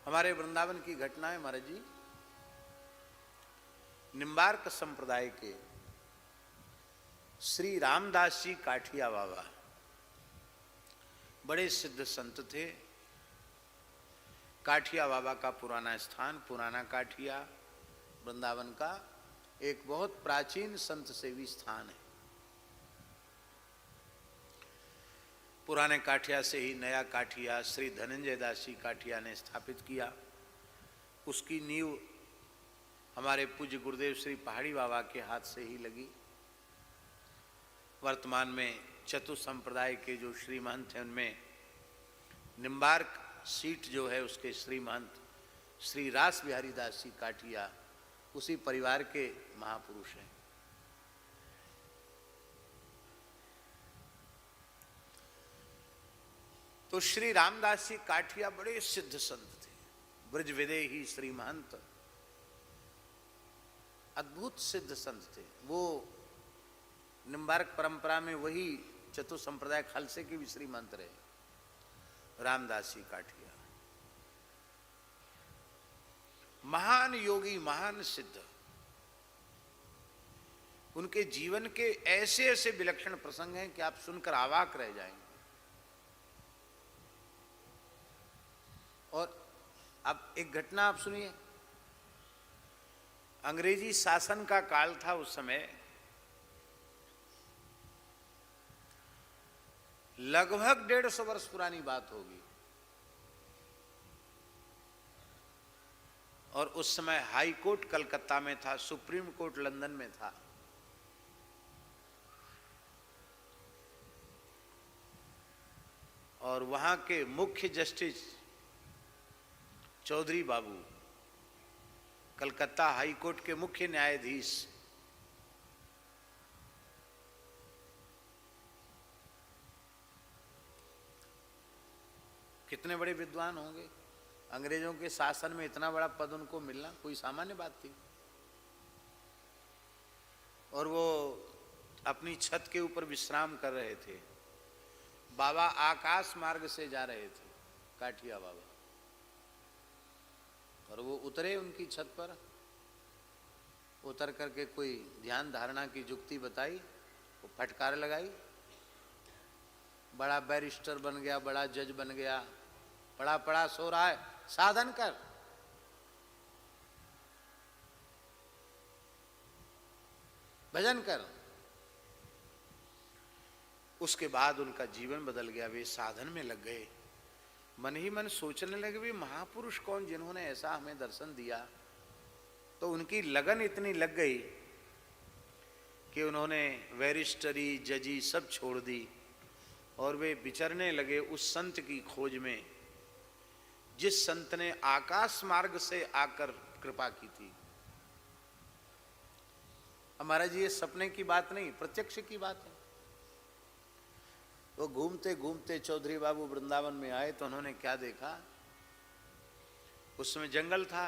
हमारे वृंदावन की घटना है महाराज जी। निम्बार्क संप्रदाय के श्री रामदास जी काठिया बाबा बड़े सिद्ध संत थे। काठिया बाबा का पुराना स्थान पुराना काठिया वृंदावन का एक बहुत प्राचीन संत सेवी स्थान है। पुराने काठिया से ही नया काठिया श्री धनंजय दास जी काठिया ने स्थापित किया। उसकी नींव हमारे पूज्य गुरुदेव श्री पहाड़ी बाबा के हाथ से ही लगी। वर्तमान में चतुर संप्रदाय के जो श्री महंत हैं उनमें निम्बार्क सीट जो है उसके श्री महंत श्री रास बिहारी दास जी काठिया उसी परिवार के महापुरुष हैं। तो श्री रामदास जी काठिया बड़े सिद्ध संत थे। ब्रज विदेही श्री महंत अद्भुत सिद्ध संत थे। वो निम्बार्क परंपरा में वही चतुर संप्रदाय खालसे के भी श्री महंत रहे रामदास जी काठिया। महान योगी महान सिद्ध। उनके जीवन के ऐसे ऐसे विलक्षण प्रसंग हैं कि आप सुनकर अवाक रह जाएंगे। और अब एक घटना आप सुनिए। अंग्रेजी शासन का काल था उस समय। लगभग 150 वर्ष पुरानी बात होगी। और उस समय हाई कोर्ट कलकत्ता में था, सुप्रीम कोर्ट लंदन में था। और वहां के मुख्य जस्टिस चौधरी बाबू, कलकत्ता हाई कोर्ट के मुख्य न्यायाधीश, कितने बड़े विद्वान होंगे। अंग्रेजों के शासन में इतना बड़ा पद उनको मिलना कोई सामान्य बात थी। और वो अपनी छत के ऊपर विश्राम कर रहे थे। बाबा आकाश मार्ग से जा रहे थे, काठिया बाबा। और वो उतरे उनकी छत पर। उतर करके कोई ध्यान धारणा की जुक्ति बताई, वो फटकार लगाई। बड़ा बैरिस्टर बन गया, बड़ा जज बन गया, पड़ा पड़ा सो रहा है, साधन कर। भजन कर। उसके बाद उनका जीवन बदल गया। वे साधन में लग गए। मन ही मन सोचने लगे भी महापुरुष कौन जिन्होंने ऐसा हमें दर्शन दिया। तो उनकी लगन इतनी लग गई कि उन्होंने बैरिस्टरी जजी सब छोड़ दी और वे विचरने लगे उस संत की खोज में जिस संत ने आकाश मार्ग से आकर कृपा की थी। हमारा जी ये सपने की बात नहीं, प्रत्यक्ष की बात है। वो घूमते घूमते चौधरी बाबू वृंदावन में आए तो उन्होंने क्या देखा। उस समय जंगल था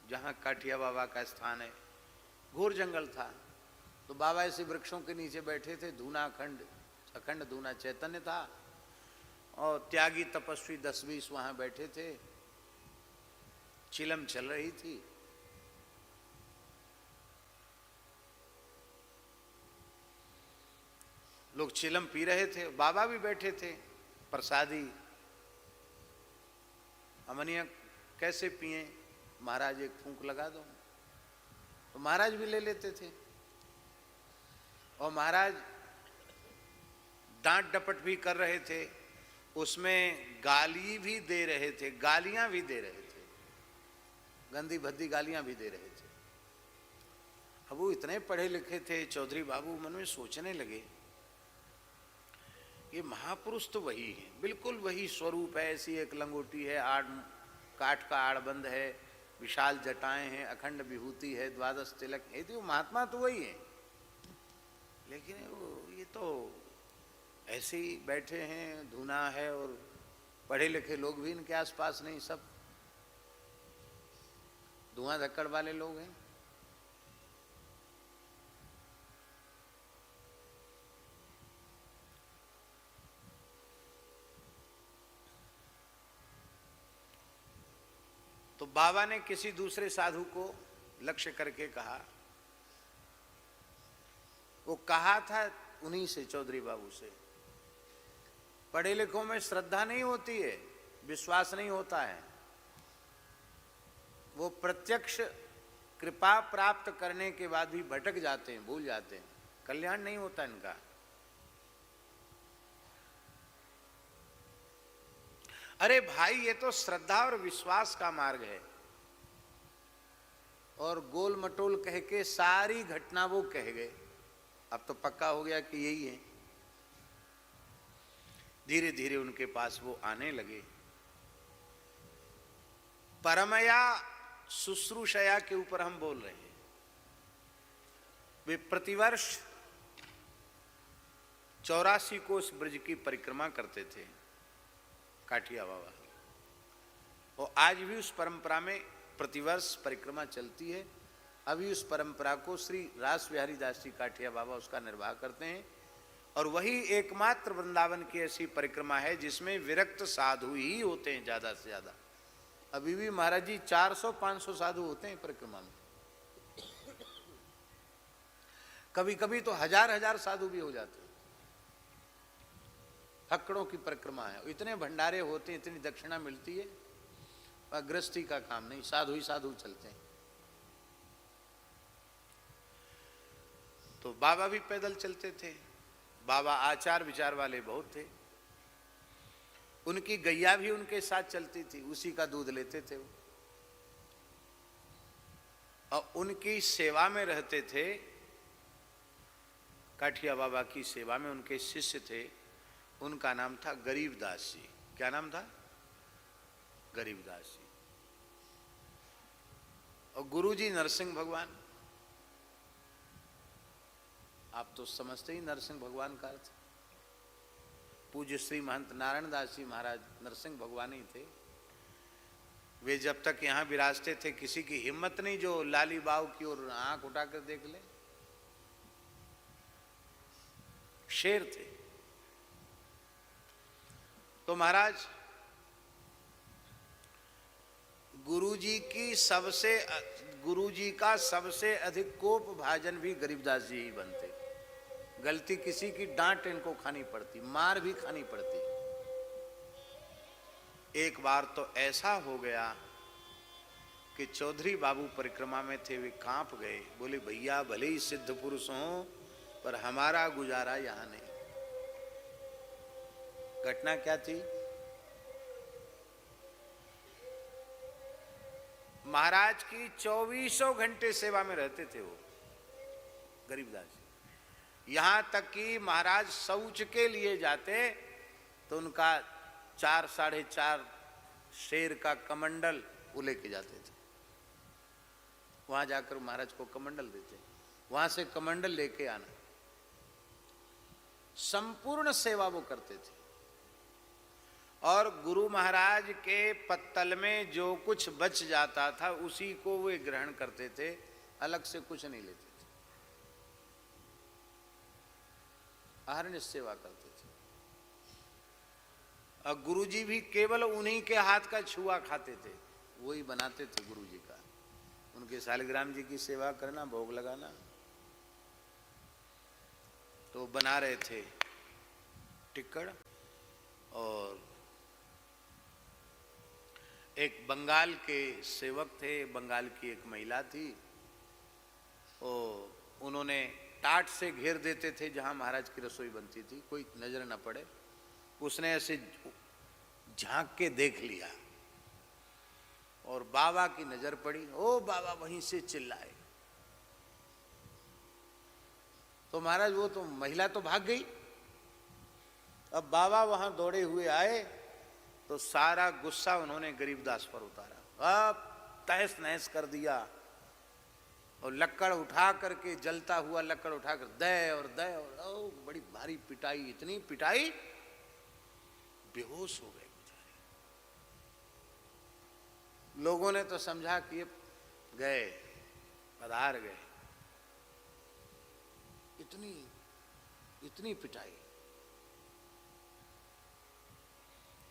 जहाँ काठिया बाबा का स्थान है, घोर जंगल था। तो बाबा ऐसे वृक्षों के नीचे बैठे थे। धूना अखंड धूना चैतन्य था। और त्यागी तपस्वी 10-20 वहां बैठे थे। चिलम चल रही थी। लोग चिलम पी रहे थे, बाबा भी बैठे थे। प्रसादी अमनिया कैसे पिए, महाराज एक फूंक लगा दो। तो महाराज भी ले लेते थे। और महाराज डांट डपट भी कर रहे थे, उसमें गाली भी दे रहे थे, गालियां भी दे रहे थे, गंदी भद्दी गालियां भी दे रहे थे। अब वो इतने पढ़े लिखे थे। चौधरी बाबू मन में सोचने लगे ये महापुरुष तो वही है, बिल्कुल वही स्वरूप है। ऐसी एक लंगोटी है, काठ का आड़बंद है, विशाल जटाएं हैं, अखंड विभूति है, 12 तिलक है। तो महात्मा तो वही है। लेकिन ये तो ऐसे ही बैठे हैं, धुना है और पढ़े लिखे लोग भी इनके आसपास नहीं, सब धुआं धक्कड़ वाले लोग हैं। तो बाबा ने किसी दूसरे साधु को लक्ष्य करके कहा, वो कहा था उन्हीं से, चौधरी बाबू से, पढ़े लिखों में श्रद्धा नहीं होती है, विश्वास नहीं होता है, वो प्रत्यक्ष कृपा प्राप्त करने के बाद भी भटक जाते हैं, भूल जाते हैं, कल्याण नहीं होता इनका। अरे भाई, ये तो श्रद्धा और विश्वास का मार्ग है, और गोल मटोल कह के सारी घटना वो कह गए। अब तो पक्का हो गया कि यही है। धीरे धीरे उनके पास वो आने लगे। परमया शुश्रूषया के ऊपर हम बोल रहे हैं। वे प्रतिवर्ष 84 कोस ब्रज की परिक्रमा करते थे काठिया बाबा, और आज भी उस परंपरा में प्रतिवर्ष परिक्रमा चलती है। अभी उस परंपरा को श्री रास बिहारी दास जी काठिया बाबा उसका निर्वाह करते हैं, और वही एकमात्र वृंदावन की ऐसी परिक्रमा है जिसमें विरक्त साधु ही होते हैं ज्यादा से ज्यादा। अभी भी महाराज जी 400-500 साधु होते हैं परिक्रमा में, कभी कभी तो हजार साधु भी हो जाते हैं। फक्कड़ों की परिक्रमा है, इतने भंडारे होते हैं, इतनी दक्षिणा मिलती है, गृहस्थी का काम नहीं, साधु ही साधु चलते हैं। तो बाबा भी पैदल चलते थे। बाबा आचार विचार वाले बहुत थे। उनकी गैया भी उनके साथ चलती थी, उसी का दूध लेते थे वो, और उनकी सेवा में रहते थे। काठिया बाबा की सेवा में उनके शिष्य थे, उनका नाम था गरीबदास जी। क्या नाम था? गरीबदास जी। और गुरुजी नरसिंह भगवान, आप तो समझते ही नरसिंह भगवान का अर्थ। पूज्य श्री महंत नारायण दास जी महाराज नरसिंह भगवान ही थे। वे जब तक यहाँ विराजते थे, किसी की हिम्मत नहीं जो लाली बाव की ओर आंख उठाकर देख ले। शेर थे। तो महाराज गुरुजी का सबसे अधिक कोप भाजन भी गरीबदास जी ही बनते। गलती किसी की डांट इनको खानी पड़ती, मार भी खानी पड़ती। एक बार तो ऐसा हो गया कि चौधरी बाबू परिक्रमा में थे, वे कांप गए, बोले भैया भले ही सिद्ध पुरुष हों पर हमारा गुजारा यहां नहीं। घटना क्या थी? महाराज की 24 घंटे सेवा में रहते थे वो गरीबदास जी। यहां तक कि महाराज शौच के लिए जाते तो उनका 4-4.5 शेर का कमंडल वो लेके जाते थे। वहां जाकर महाराज को कमंडल देते, वहां से कमंडल लेके आना। संपूर्ण सेवा वो करते थे। और गुरु महाराज के पत्तल में जो कुछ बच जाता था उसी को वे ग्रहण करते थे, अलग से कुछ नहीं लेते थे। अहरनिश सेवा करते थे। और गुरुजी भी केवल उन्हीं के हाथ का छुआ खाते थे, वही बनाते थे गुरुजी का। उनके शालिग्राम जी की सेवा करना, भोग लगाना, तो बना रहे थे टिक्कड़। और एक बंगाल के सेवक थे, बंगाल की एक महिला थी, और उन्होंने टाट से घेर देते थे जहां महाराज की रसोई बनती थी, कोई नजर न पड़े। उसने ऐसे झांक के देख लिया और बाबा की नजर पड़ी। ओ बाबा वहीं से चिल्लाए। तो महाराज वो तो महिला तो भाग गई। अब बाबा वहां दौड़े हुए आए तो सारा गुस्सा उन्होंने गरीबदास पर उतारा। अब तहस नहस कर दिया, और लक्कड़ उठा करके, जलता हुआ लक्कड़ उठाकर दे और बड़ी भारी पिटाई, इतनी पिटाई बेहोश हो गए बेचारे। लोगों ने तो समझा कि ये गए, पधार गए। इतनी पिटाई।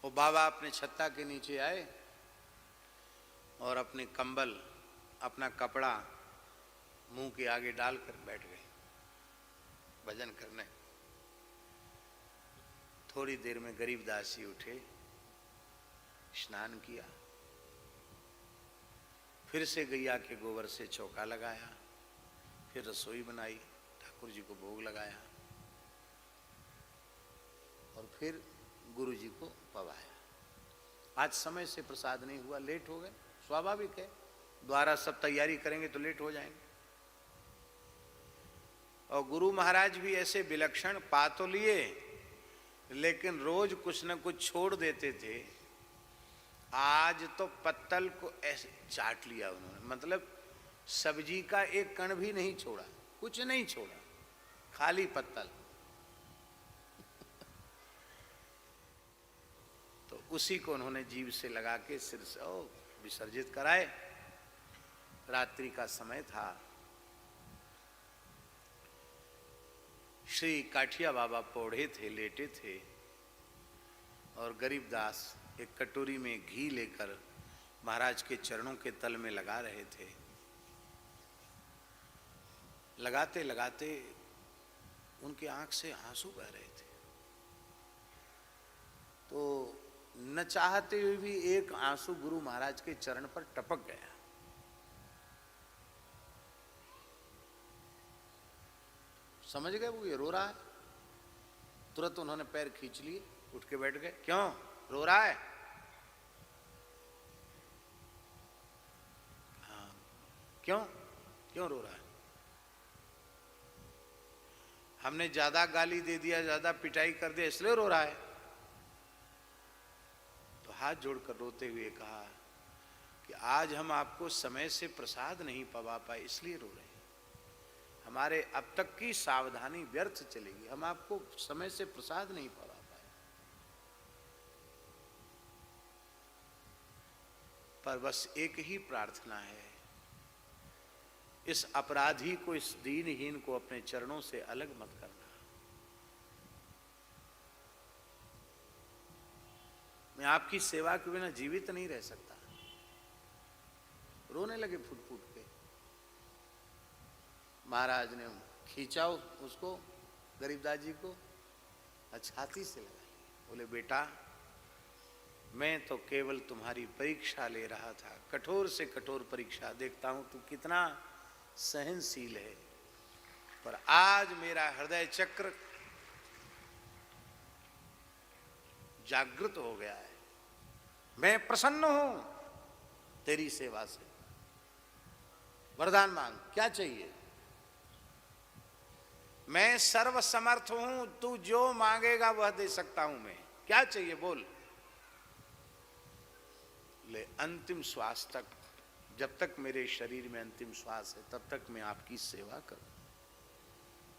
और बाबा अपने छत्ता के नीचे आए और अपने कंबल, अपना कपड़ा मुंह के आगे डालकर बैठ गए भजन करने। थोड़ी देर में गरीबदास जी उठे, स्नान किया, फिर से गैया के गोबर से चौका लगाया, फिर रसोई बनाई, ठाकुर जी को भोग लगाया और फिर गुरु जी को पवाया। आज समय से प्रसाद नहीं हुआ, लेट हो गए, स्वाभाविक है, द्वारा सब तैयारी करेंगे तो लेट हो जाएंगे। और गुरु महाराज भी ऐसे विलक्षण पा तो लिए, लेकिन रोज कुछ न कुछ छोड़ देते थे। आज तो पत्तल को ऐसे चाट लिया उन्होंने, मतलब सब्जी का एक कण भी नहीं छोड़ा, कुछ नहीं छोड़ा, खाली पत्तल। तो उसी को उन्होंने जीभ से लगा के सिर से विसर्जित कराए। रात्रि का समय था। श्री काठिया बाबा पौढ़े थे, लेटे थे, और गरीबदास एक कटोरी में घी लेकर महाराज के चरणों के तल में लगा रहे थे। लगाते लगाते उनकी आंख से आंसू बह रहे थे। तो न चाहते हुए भी एक आंसू गुरु महाराज के चरण पर टपक गया। समझ गए वो ये रो रहा है। तुरंत उन्होंने पैर खींच लिए, उठ के बैठ गए। क्यों रो रहा है? हाँ, क्यों क्यों रो रहा है? हमने ज्यादा गाली दे दिया, ज्यादा पिटाई कर दिया, इसलिए रो रहा है। तो हाथ जोड़कर रोते हुए कहा कि आज हम आपको समय से प्रसाद नहीं पवा पाए, इसलिए रो रहे हैं। हमारे अब तक की सावधानी व्यर्थ चलेगी, हम आपको समय से प्रसाद नहीं पवा पाए। पर बस एक ही प्रार्थना है, इस अपराधी को, इस दीनहीन को अपने चरणों से अलग मत करना। मैं आपकी सेवा के बिना जीवित नहीं रह सकता। रोने लगे फूट फूट के। महाराज ने खींचा उसको, गरीबदास जी को, छाती से लगा लिया। बोले बेटा, मैं तो केवल तुम्हारी परीक्षा ले रहा था, कठोर से कठोर परीक्षा। देखता हूं तू कितना सहनशील है, पर आज मेरा हृदय चक्र जागृत हो गया है। मैं प्रसन्न हूं तेरी सेवा से। वरदान मांग, क्या चाहिए? मैं सर्वसमर्थ हूं, तू जो मांगेगा वह दे सकता हूं मैं। क्या चाहिए बोल? ले अंतिम श्वास तक, जब तक मेरे शरीर में अंतिम श्वास है तब तक मैं आपकी सेवा करूं।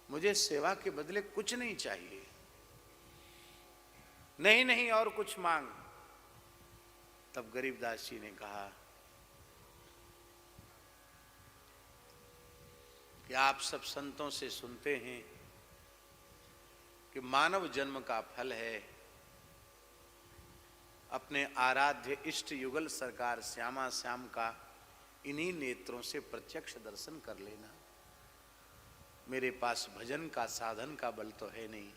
मुझे सेवा के बदले कुछ नहीं चाहिए। नहीं नहीं और कुछ मांग। तब गरीबदास जी ने कहा कि आप सब संतों से सुनते हैं कि मानव जन्म का फल है अपने आराध्य इष्ट युगल सरकार श्यामा श्याम का इन्हीं नेत्रों से प्रत्यक्ष दर्शन कर लेना। मेरे पास भजन का साधन का बल तो है नहीं,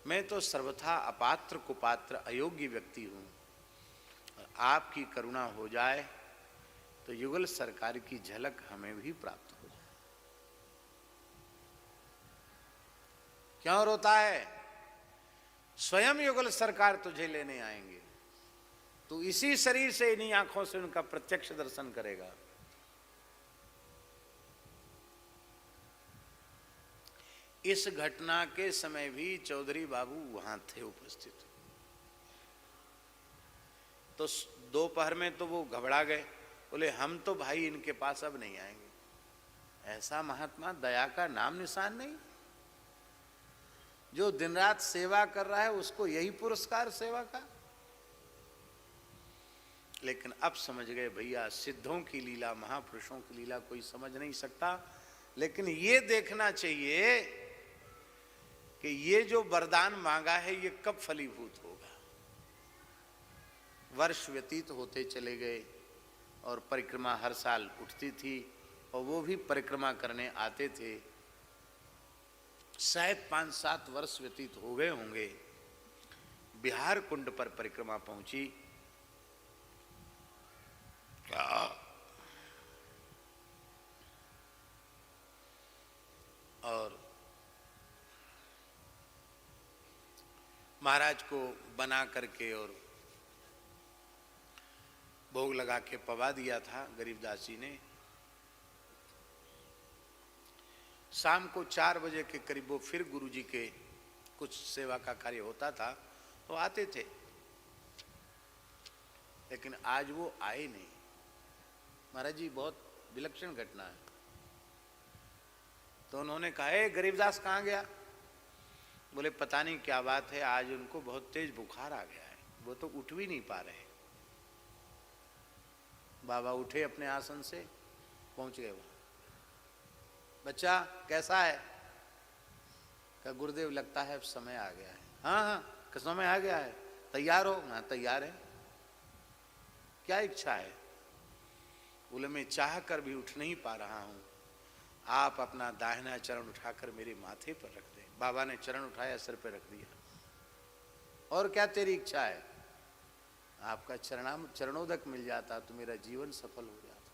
मैं तो सर्वथा अपात्र कुपात्र अयोग्य व्यक्ति हूं। और आपकी करुणा हो जाए तो युगल सरकार की झलक हमें भी प्राप्त हो जाए। क्यों रोता है? स्वयं युगल सरकार तुझे लेने आएंगे, तू इसी शरीर से इन्हीं आंखों से उनका प्रत्यक्ष दर्शन करेगा। इस घटना के समय भी चौधरी बाबू वहां थे उपस्थित। तो दोपहर में तो वो घबरा गए, बोले हम तो भाई इनके पास अब नहीं आएंगे। ऐसा महात्मा, दया का नाम निशान नहीं। जो दिन रात सेवा कर रहा है उसको यही पुरस्कार सेवा का। लेकिन अब समझ गए भैया, सिद्धों की लीला, महापुरुषों की लीला कोई समझ नहीं सकता। लेकिन ये देखना चाहिए कि ये जो वरदान मांगा है ये कब फलीभूत होगा। वर्ष व्यतीत होते चले गए, और परिक्रमा हर साल उठती थी और वो भी परिक्रमा करने आते थे। शायद 5-7 वर्ष व्यतीत हो गए होंगे, बिहार कुंड पर परिक्रमा पहुंची। और महाराज को बना करके और भोग लगा के पवा दिया था गरीबदास जी ने। शाम को 4 बजे के करीब वो फिर गुरु जी के कुछ सेवा का कार्य होता था तो आते थे, लेकिन आज वो आए नहीं। महाराज जी बहुत विलक्षण घटना है। तो उन्होंने कहा, गरीबदास कहाँ गया? बोले पता नहीं क्या बात है, आज उनको बहुत तेज बुखार आ गया है, वो तो उठ भी नहीं पा रहे। बाबा उठे अपने आसन से, पहुंच गए वहां। बच्चा कैसा है? का गुरुदेव लगता है अब समय आ गया है। हाँ हाँ, समय आ गया है, तैयार हो? हाँ तैयार है। क्या इच्छा है? बोले मैं चाह कर भी उठ नहीं पा रहा हूं, आप अपना दाहिना चरण उठाकर मेरे माथे पर रख दें। बाबा ने चरण उठाया, सिर पर रख दिया। और क्या तेरी इच्छा है? आपका चरणोदक मिल जाता तो मेरा जीवन सफल हो जाता।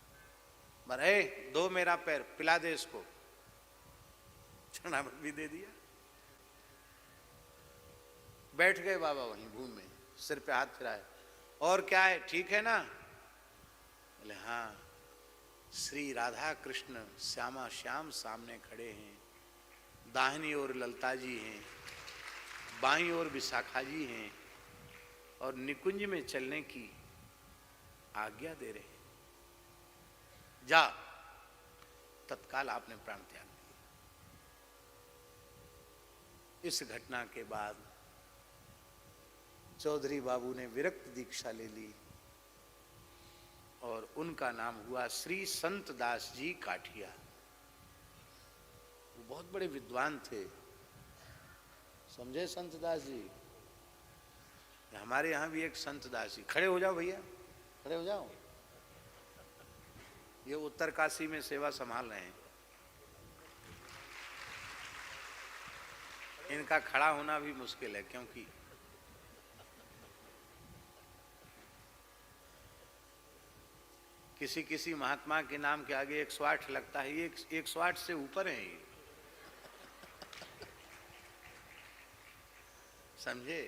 मरे दो मेरा पैर, पिला दे इसको। चरणामृत भी दे दिया। बैठ गए बाबा वहीं भूमि में, सिर पे हाथ फिराए। और क्या है, ठीक है ना? बोले हाँ। श्री राधा कृष्ण श्यामा श्याम सामने खड़े हैं, दाहिनी ओर ललता जी हैं, बाईं ओर विशाखा जी हैं और निकुंज में चलने की आज्ञा दे रहे हैं। जा। तत्काल आपने प्राण त्याग दिया। इस घटना के बाद चौधरी बाबू ने विरक्त दीक्षा ले ली और उनका नाम हुआ श्री संत दास जी काठिया। वो बहुत बड़े विद्वान थे, समझे संत दास जी? हमारे यहाँ भी एक संत दास जी। खड़े हो जाओ भैया, खड़े हो जाओ। ये उत्तर काशी में सेवा संभाल रहे हैं। इनका खड़ा होना भी मुश्किल है, क्योंकि किसी किसी महात्मा के नाम के आगे 108 लगता है, ये 108 से ऊपर है ये। समझे?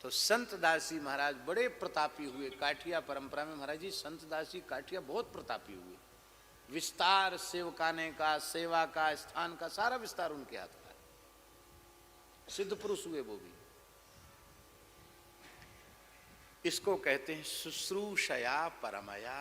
तो संत दास जी महाराज बड़े प्रतापी हुए। काठिया परंपरा में महाराज जी संत दास जी काठिया बहुत प्रतापी हुए। विस्तार सेवकाने का, सेवा का, स्थान का सारा विस्तार उनके हाथ का है। सिद्ध पुरुष हुए वो भी। इसको कहते हैं शुश्रूषया परमया।